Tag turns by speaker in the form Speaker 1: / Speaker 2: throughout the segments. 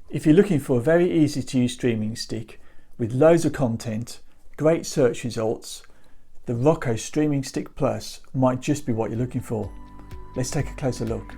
Speaker 1: If you're looking for a very easy to use streaming stick with loads of content, great search results, the Roku Streaming Stick Plus might just be what you're looking for. Let's take a closer look.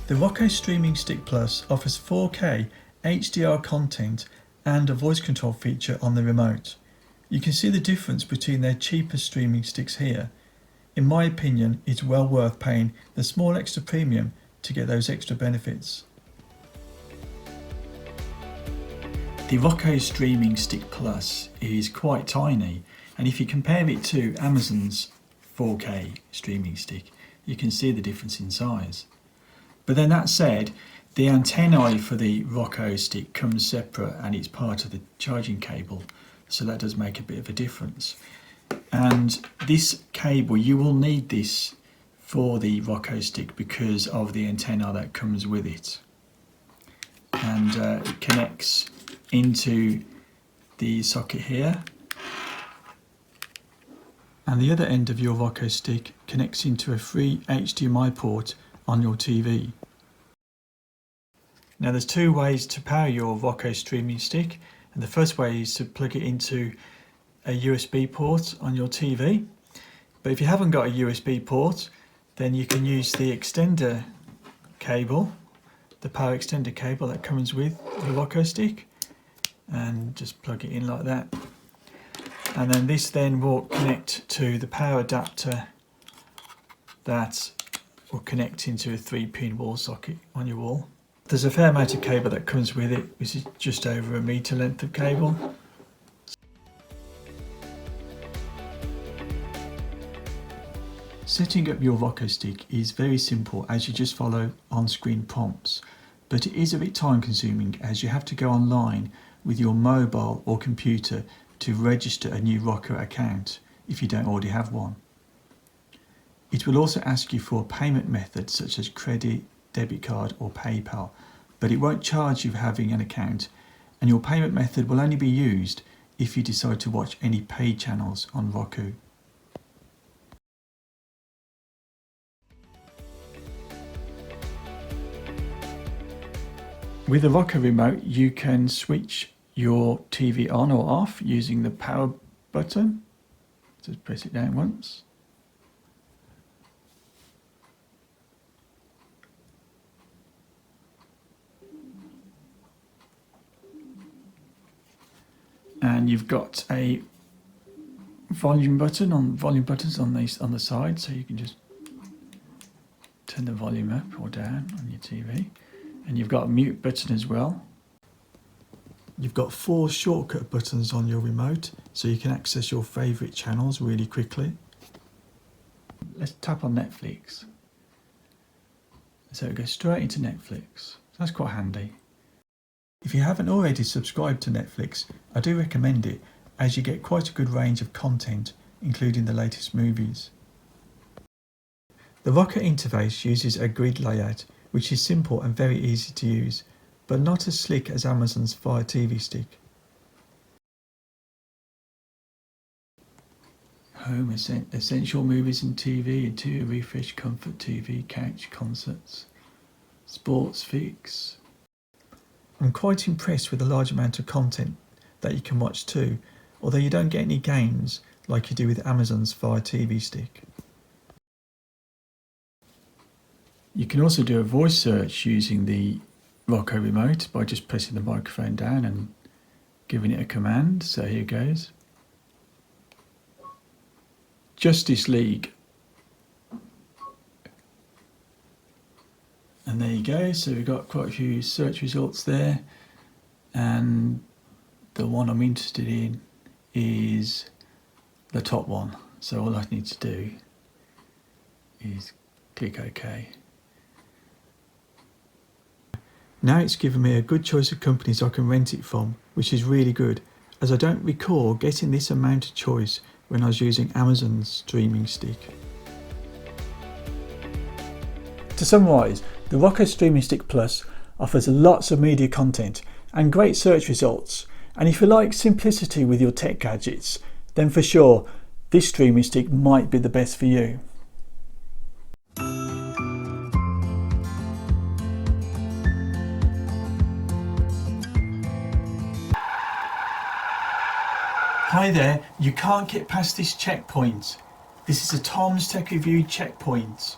Speaker 1: The Roku Streaming Stick Plus offers 4K HDR content and a voice control feature on the remote. You can see the difference between their cheaper streaming sticks here. In my opinion, it's well worth paying the small extra premium to get those extra benefits. The Roku Streaming Stick Plus is quite tiny, and if you compare it to Amazon's 4K streaming stick, you can see the difference in size. But then that said, the antennae for the Roku stick comes separate and it's part of the charging cable, so that does make a bit of a difference. And this cable, you will need this for the Roku stick because of the antenna that comes with it. And it connects into the socket here. And the other end of your Roku stick connects into a free HDMI port on your TV. Now there's two ways to power your Roku streaming stick, and the first way is to plug it into a USB port on your TV. But if you haven't got a USB port, then you can use the extender cable, the power extender cable that comes with the Roku stick, and just plug it in like that. And then this then will connect to the power adapter that will connect into a 3-pin wall socket on your wall. There's a fair amount of cable that comes with it, which is just over a metre length of cable. Setting up your Roku stick is very simple as you just follow on-screen prompts, but it is a bit time consuming as you have to go online with your mobile or computer to register a new Roku account if you don't already have one. It will also ask you for a payment method such as credit, debit card or PayPal, but it won't charge you for having an account, and your payment method will only be used if you decide to watch any paid channels on Roku. With the Roku remote, you can switch your TV on or off using the power button. Just press it down once. And you've got a volume buttons on the side, so you can just turn the volume up or down on your TV. And you've got a mute button as well. You've got 4 shortcut buttons on your remote, so you can access your favourite channels really quickly. Let's tap on Netflix. So it goes straight into Netflix. That's quite handy. If you haven't already subscribed to Netflix, I do recommend it as you get quite a good range of content, including the latest movies. The Roku interface uses a grid layout, which is simple and very easy to use, but not as slick as Amazon's Fire TV stick. Home essential movies and TV, interior refresh, comfort TV, couch, concerts, sports fix. I'm quite impressed with the large amount of content that you can watch too, although you don't get any games like you do with Amazon's Fire TV stick. You can also do a voice search using the Roku remote by just pressing the microphone down and giving it a command. So here goes. Justice League. And there you go, so we've got quite a few search results there, and the one I'm interested in is the top one. So all I need to do is click OK. Now it's given me a good choice of companies I can rent it from, which is really good, as I don't recall getting this amount of choice when I was using Amazon's streaming stick. To summarise, the Roku Streaming Stick Plus offers lots of media content and great search results, and if you like simplicity with your tech gadgets, then for sure this streaming stick might be the best for you. Hi there, you can't get past this checkpoint. This is a Tom's Tech Review checkpoint.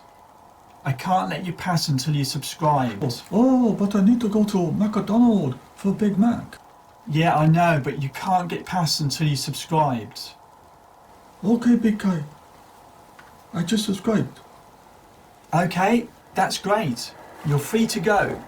Speaker 1: I can't let you pass until you subscribe.
Speaker 2: Oh, but I need to go to McDonald's for Big Mac.
Speaker 1: Yeah, I know, but you can't get past until you subscribed.
Speaker 2: Okay, Big Guy. I just subscribed.
Speaker 1: Okay, that's great. You're free to go.